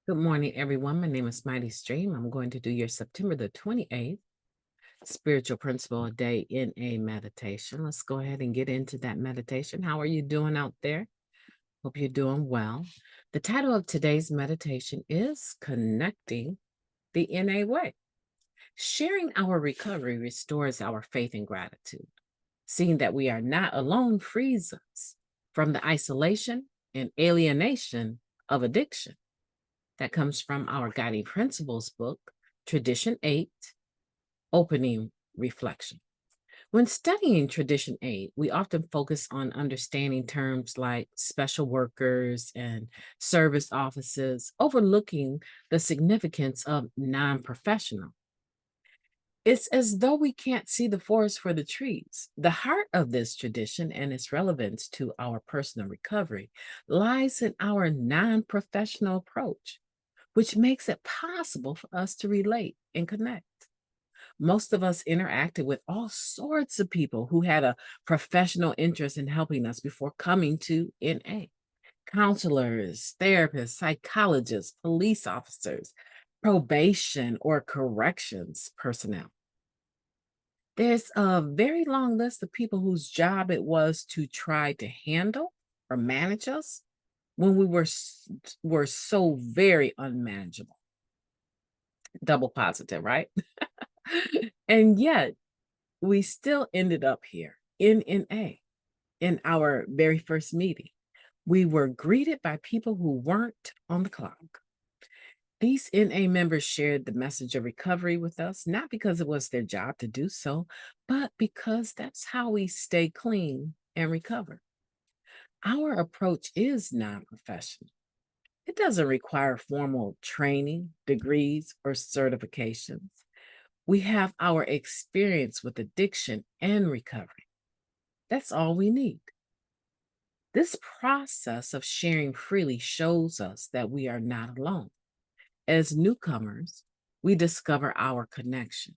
Good morning, everyone. My name is Mighty Stream. I'm going to do your September the 28th Spiritual Principle a Day in a meditation. Let's go ahead and get into that meditation. How are you doing out there? Hope you're doing well. The title of today's meditation is Connecting the NA Way. Sharing our recovery restores our faith and gratitude. Seeing that we are not alone frees us from the isolation and alienation of addiction. That comes from our Guiding Principles book, Tradition 8, Opening Reflection. When studying Tradition 8, we often focus on understanding terms like special workers and service offices, overlooking the significance of non-professional. It's as though we can't see the forest for the trees. The heart of this tradition and its relevance to our personal recovery lies in our non-professional approach, which makes it possible for us to relate and connect. Most of us interacted with all sorts of people who had a professional interest in helping us before coming to NA. Counselors, therapists, psychologists, police officers, probation or corrections personnel. There's a very long list of people whose job it was to try to handle or manage us when we were so very unmanageable. Double positive, right? And yet we still ended up here in NA in our very first meeting. We were greeted by people who weren't on the clock. These NA members shared the message of recovery with us, not because it was their job to do so, but because that's how we stay clean and recover. Our approach is non professional. It doesn't require formal training, degrees, or certifications. We have our experience with addiction and recovery. That's all we need. This process of sharing freely shows us that we are not alone. As newcomers, we discover our connection.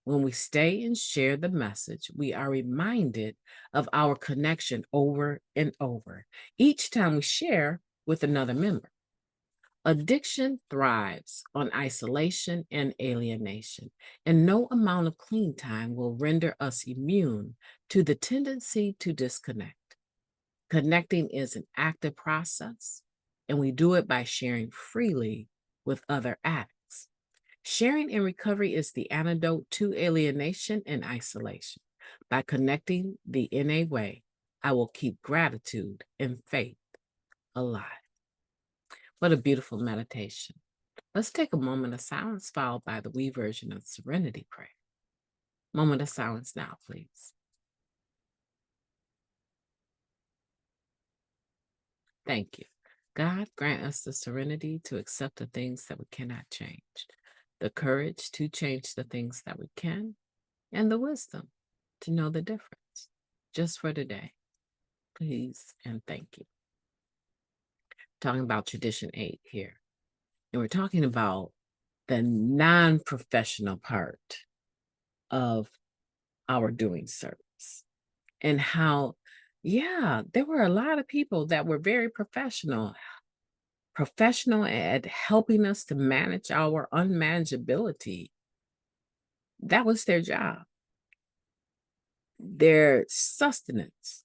When we stay and share the message, we are reminded of our connection over and over, each time we share with another member. Addiction thrives on isolation and alienation, and no amount of clean time will render us immune to the tendency to disconnect. Connecting is an active process, and we do it by sharing freely with other addicts. Sharing in recovery is the antidote to alienation and isolation. By connecting the NA way, I will keep gratitude and faith alive. What a beautiful meditation. Let's take a moment of silence followed by the we version of Serenity Prayer. Moment of silence now, please. Thank you. God, grant us the serenity to accept the things that we cannot change, the courage to change the things that we can, and the wisdom to know the difference. Just for today, please and thank you. Talking about Tradition 8 here. And we're talking about the non-professional part of our doing service and how, yeah, there were a lot of people that were very professional at helping us to manage our unmanageability. That was their job. Their sustenance,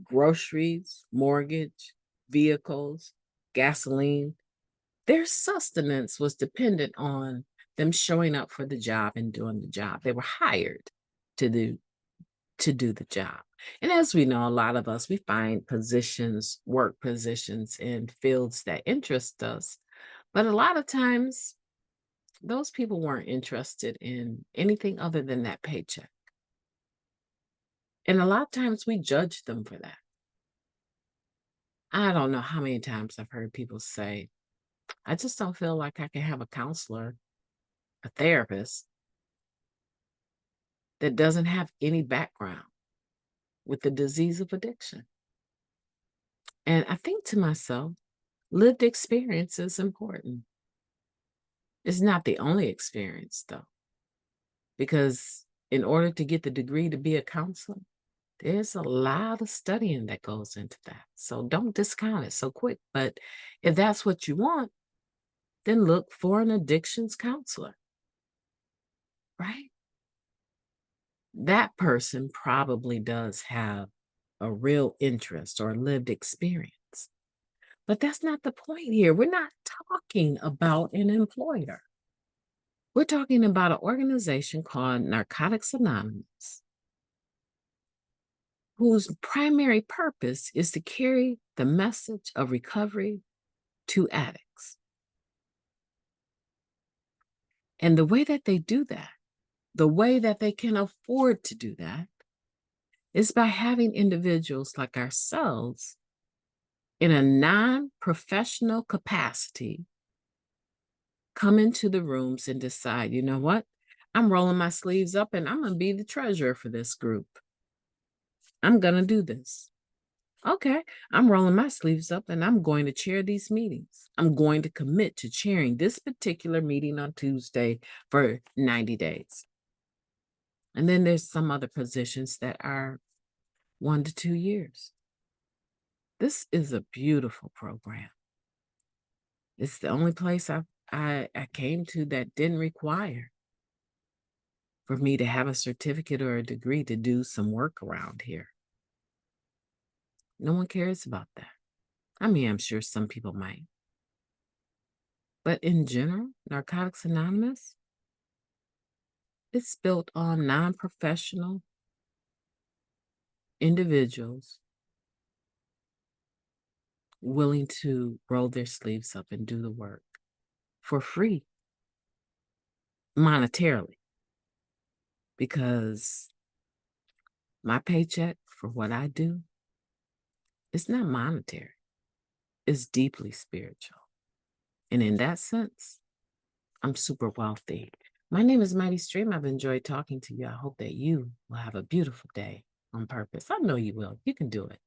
groceries, mortgage, vehicles, gasoline, their sustenance was dependent on them showing up for the job and doing the job. They were hired to do the job. And as we know, a lot of us, we find positions, work positions in fields that interest us. But a lot of times, those people weren't interested in anything other than that paycheck. And a lot of times we judge them for that. I don't know how many times I've heard people say, I just don't feel like I can have a counselor, a therapist that doesn't have any background with the disease of addiction. And I think to myself, lived experience is important. It's not the only experience, though, because in order to get the degree to be a counselor, there's a lot of studying that goes into that. So don't discount it so quick. But if that's what you want, then look for an addictions counselor, right? That person probably does have a real interest or lived experience. But that's not the point here. We're not talking about an employer. We're talking about an organization called Narcotics Anonymous, whose primary purpose is to carry the message of recovery to addicts. And the way that they do that, the way that they can afford to do that, is by having individuals like ourselves in a non-professional capacity come into the rooms and decide, you know what? I'm rolling my sleeves up and I'm going to be the treasurer for this group. I'm going to do this. Okay, I'm rolling my sleeves up and I'm going to chair these meetings. I'm going to commit to chairing this particular meeting on Tuesday for 90 days. And then there's some other positions that are 1 to 2 years. This is a beautiful program. It's the only place I came to that didn't require for me to have a certificate or a degree to do some work around here. No one cares about that. I mean, I'm sure some people might. But in general, Narcotics Anonymous, it's built on non-professional individuals willing to roll their sleeves up and do the work for free, monetarily, because my paycheck for what I do is not monetary. It's deeply spiritual. And in that sense, I'm super wealthy. My name is MightyStream. I've enjoyed talking to you. I hope that you will have a beautiful day on purpose. I know you will. You can do it.